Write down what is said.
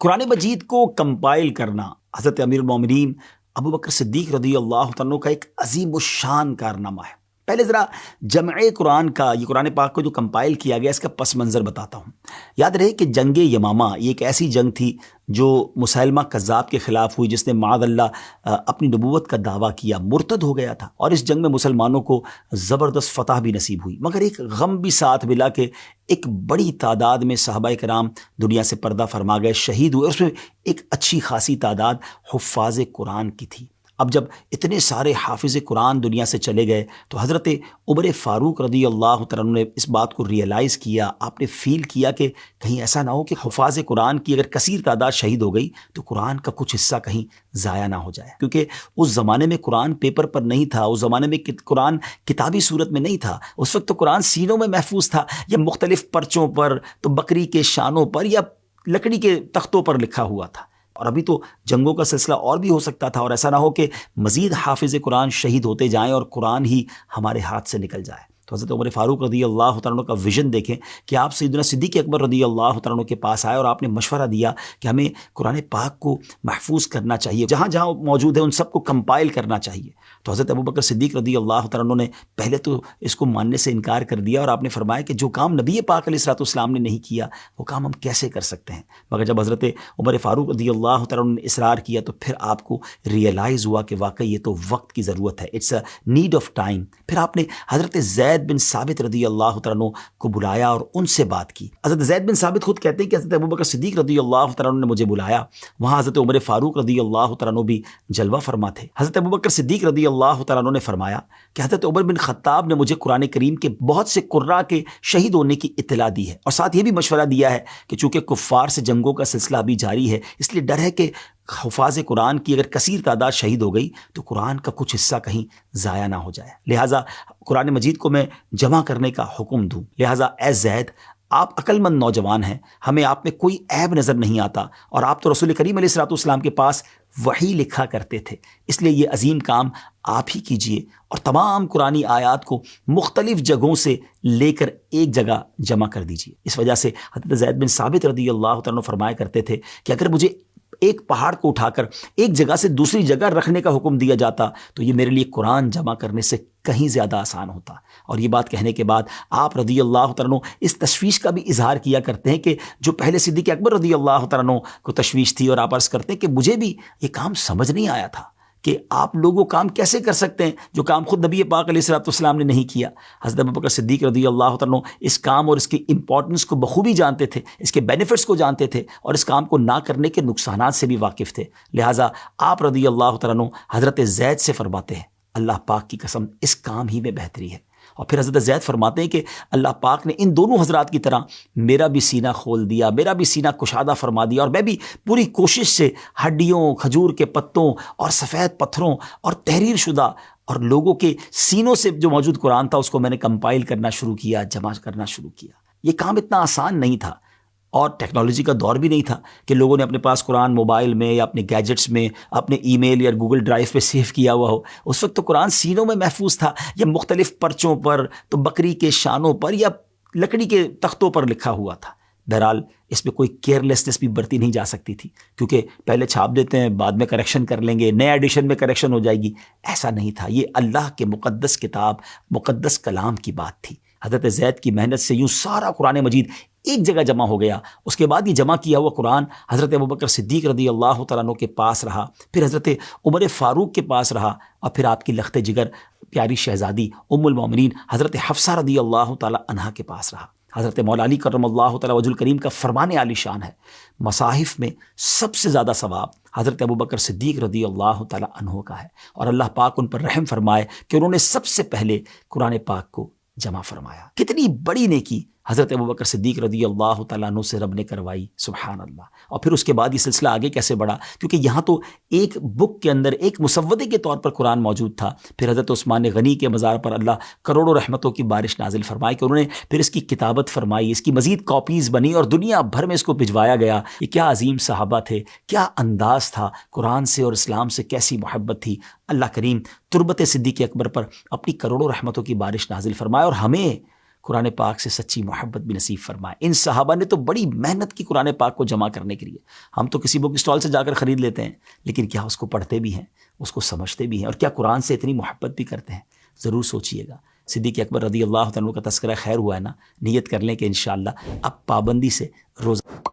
قرآن مجید کو کمپائل کرنا حضرت امیر المومنین ابو بکر صدیق رضی اللہ تعالیٰ عنہ کا ایک عظیم الشان کارنامہ ہے۔ پہلے ذرا جمع قرآن کا، یہ قرآن پاک کو جو کمپائل کیا گیا اس کا پس منظر بتاتا ہوں۔ یاد رہے کہ جنگ یمامہ یہ ایک ایسی جنگ تھی جو مسیلمہ کذاب کے خلاف ہوئی، جس نے معاذ اللہ اپنی نبوت کا دعویٰ کیا، مرتد ہو گیا تھا، اور اس جنگ میں مسلمانوں کو زبردست فتح بھی نصیب ہوئی، مگر ایک غم بھی ساتھ ملا کہ ایک بڑی تعداد میں صحابہ کرام دنیا سے پردہ فرما گئے، شہید ہوئے، اس میں ایک اچھی خاصی تعداد حفاظ قرآن کی تھی۔ اب جب اتنے سارے حافظ قرآن دنیا سے چلے گئے تو حضرت عمر فاروق رضی اللہ تعالیٰ عنہ نے اس بات کو ریئلائز کیا، آپ نے فیل کیا کہ کہیں ایسا نہ ہو کہ حفاظ قرآن کی اگر کثیر تعداد شہید ہو گئی تو قرآن کا کچھ حصہ کہیں ضائع نہ ہو جائے، کیونکہ اس زمانے میں قرآن پیپر پر نہیں تھا، اس زمانے میں قرآن کتابی صورت میں نہیں تھا، اس وقت تو قرآن سینوں میں محفوظ تھا، یا مختلف پرچوں پر، تو بکری کے شانوں پر یا لکڑی کے تختوں پر لکھا ہوا تھا، اور ابھی تو جنگوں کا سلسلہ اور بھی ہو سکتا تھا، اور ایسا نہ ہو کہ مزید حافظ قرآن شہید ہوتے جائیں اور قرآن ہی ہمارے ہاتھ سے نکل جائے۔ تو حضرت عمر فاروق رضی اللہ تعالیٰ عنہ کا ویژن دیکھیں کہ آپ سیدنا صدیق اکبر رضی اللہ تعالیٰ عنہ کے پاس آئے اور آپ نے مشورہ دیا کہ ہمیں قرآن پاک کو محفوظ کرنا چاہیے، جہاں جہاں موجود ہے ان سب کو کمپائل کرنا چاہیے۔ تو حضرت ابو بکر صدیق رضی اللہ تعالیٰ عنہ نے پہلے تو اس کو ماننے سے انکار کر دیا، اور آپ نے فرمایا کہ جو کام نبی پاک علیہ الصلوۃ والسلام نے نہیں کیا وہ کام ہم کیسے کر سکتے ہیں۔ مگر جب حضرت عمر فاروق رضی اللہ تعالیٰ عنہ نے اصرار کیا تو پھر آپ کو ریئلائز ہوا کہ واقعی یہ تو وقت کی ضرورت ہے، it's a need of time. پھر آپ نے حضرت زید بن ثابت رضی اللہ تعالیٰ عنہ کو بلایا اور ان سے بات کی۔ حضرت زید بن ثابت خود کہتے ہیں کہ حضرت ابو بکر صدیق رضی اللہ تعالیٰ عنہ نے مجھے بلایا، وہاں حضرت عمر فاروق رضی اللہ تعالیٰ عنہ بھی جلوہ فرما تھے۔ حضرت ابو بکر صدیق رضی اللہ تعالیٰ عنہ نے فرمایا کہ حضرت عمر بن خطاب نے مجھے قرآن کریم کے بہت سے قراء کے شہید ہونے کی اطلاع دی ہے، اور ساتھ یہ بھی مشورہ دیا ہے کہ چونکہ کفار سے جنگوں کا سلسلہ ابھی جاری ہے، اس لیے ڈر ہے کہ حفاظ قرآن کی اگر کثیر تعداد شہید ہو گئی تو قرآن کا کچھ حصہ کہیں ضائع نہ ہو جائے، لہٰذا قرآن مجید کو میں جمع کرنے کا حکم دوں۔ لہٰذا اے زید، آپ عقل مند نوجوان ہیں، ہمیں آپ میں کوئی عیب نظر نہیں آتا، اور آپ تو رسول کریم علیہ الصلوۃ والسلام کے پاس وحی لکھا کرتے تھے، اس لیے یہ عظیم کام آپ ہی کیجئے اور تمام قرآنی آیات کو مختلف جگہوں سے لے کر ایک جگہ جمع کر دیجئے۔ اس وجہ سے حضرت زید بن ثابت رضی اللہ تعالیٰ عنہ فرمایا کرتے تھے کہ اگر مجھے ایک پہاڑ کو اٹھا کر ایک جگہ سے دوسری جگہ رکھنے کا حکم دیا جاتا تو یہ میرے لیے قرآن جمع کرنے سے کہیں زیادہ آسان ہوتا۔ اور یہ بات کہنے کے بعد آپ رضی اللہ تعالیٰ عنہ اس تشویش کا بھی اظہار کیا کرتے ہیں کہ جو پہلے صدیق اکبر رضی اللہ تعالیٰ عنہ کو تشویش تھی، اور آپ عرض کرتے ہیں کہ مجھے بھی یہ کام سمجھ نہیں آیا تھا کہ آپ لوگوں کام کیسے کر سکتے ہیں جو کام خود نبی پاک علیہ الصلوۃ والسلام نے نہیں کیا۔ حضرت ابوبکر صدیق رضی اللہ تعالیٰ عنہ اس کام اور اس کی امپورٹنس کو بخوبی جانتے تھے، اس کے بینیفٹس کو جانتے تھے، اور اس کام کو نہ کرنے کے نقصانات سے بھی واقف تھے، لہٰذا آپ رضی اللہ تعالیٰ عنہ حضرت زید سے فرماتے ہیں اللہ پاک کی قسم اس کام ہی میں بہتری ہے۔ اور پھر حضرت زید فرماتے ہیں کہ اللہ پاک نے ان دونوں حضرات کی طرح میرا بھی سینہ کھول دیا، میرا بھی سینہ کشادہ فرما دیا، اور میں بھی پوری کوشش سے ہڈیوں، کھجور کے پتوں اور سفید پتھروں اور تحریر شدہ اور لوگوں کے سینوں سے جو موجود قرآن تھا اس کو میں نے کمپائل کرنا شروع کیا، جمع کرنا شروع کیا۔ یہ کام اتنا آسان نہیں تھا، اور ٹیکنالوجی کا دور بھی نہیں تھا کہ لوگوں نے اپنے پاس قرآن موبائل میں یا اپنے گیجٹس میں، اپنے ای میل یا گوگل ڈرائیو پہ سیو کیا ہوا ہو۔ اس وقت تو قرآن سینوں میں محفوظ تھا، یا مختلف پرچوں پر، تو بکری کے شانوں پر یا لکڑی کے تختوں پر لکھا ہوا تھا۔ بہرحال اس میں کوئی کیئرلیسنس بھی برتی نہیں جا سکتی تھی، کیونکہ پہلے چھاپ دیتے ہیں، بعد میں کریکشن کر لیں گے، نئے ایڈیشن میں کریکشن ہو جائے گی، ایسا نہیں تھا۔ یہ اللہ کے مقدس کتاب، مقدس کلام کی بات تھی۔ حضرت زید کی محنت سے یوں سارا قرآن مجید ایک جگہ جمع ہو گیا۔ اس کے بعد یہ جمع کیا ہوا قرآن حضرت ابوبکر صدیق رضی اللہ تعالیٰ عنہ کے پاس رہا، پھر حضرت عمر فاروق کے پاس رہا، اور پھر آپ کی لخت جگر پیاری شہزادی ام المومنین حضرت حفصہ رضی اللہ تعالیٰ عنہا کے پاس رہا۔ حضرت مولا علی کرم اللہ تعالیٰ وجہ الکریم کا فرمان عالی شان ہے، مصاحف میں سب سے زیادہ ثواب حضرت ابوبکر صدیق رضی اللہ تعالیٰ عنہ کا ہے، اور اللہ پاک ان پر رحم فرمائے کہ انہوں نے سب سے پہلے قرآن پاک کو جمع فرمایا۔ کتنی بڑی نیکی حضرت ابوبکر صدیق رضی اللہ تعالیٰ عنہ سے رب نے کروائی، سبحان اللہ۔ اور پھر اس کے بعد یہ سلسلہ آگے کیسے بڑھا، کیونکہ یہاں تو ایک بک کے اندر ایک مسودے کے طور پر قرآن موجود تھا۔ پھر حضرت عثمان غنی کے مزار پر اللہ کروڑوں رحمتوں کی بارش نازل فرمائی کہ انہوں نے پھر اس کی کتابت فرمائی، اس کی مزید کاپیز بنی اور دنیا بھر میں اس کو بھجوایا گیا۔ یہ کیا عظیم صحابہ تھے، کیا انداز تھا، قرآن سے اور اسلام سے کیسی محبت تھی۔ اللہ کریم تربت صدیق اکبر پر اپنی کروڑوں رحمتوں کی بارش نازل فرمائے، اور ہمیں قرآن پاک سے سچی محبت بھی نصیب فرمائے۔ ان صحابہ نے تو بڑی محنت کی قرآن پاک کو جمع کرنے کے لیے۔ ہم تو کسی بک اسٹال سے جا کر خرید لیتے ہیں، لیکن کیا اس کو پڑھتے بھی ہیں، اس کو سمجھتے بھی ہیں، اور کیا قرآن سے اتنی محبت بھی کرتے ہیں؟ ضرور سوچئے گا۔ صدیق اکبر رضی اللہ عنہ کا تذکرہ خیر ہوا ہے نا، نیت کر لیں کہ انشاءاللہ اب پابندی سے روزہ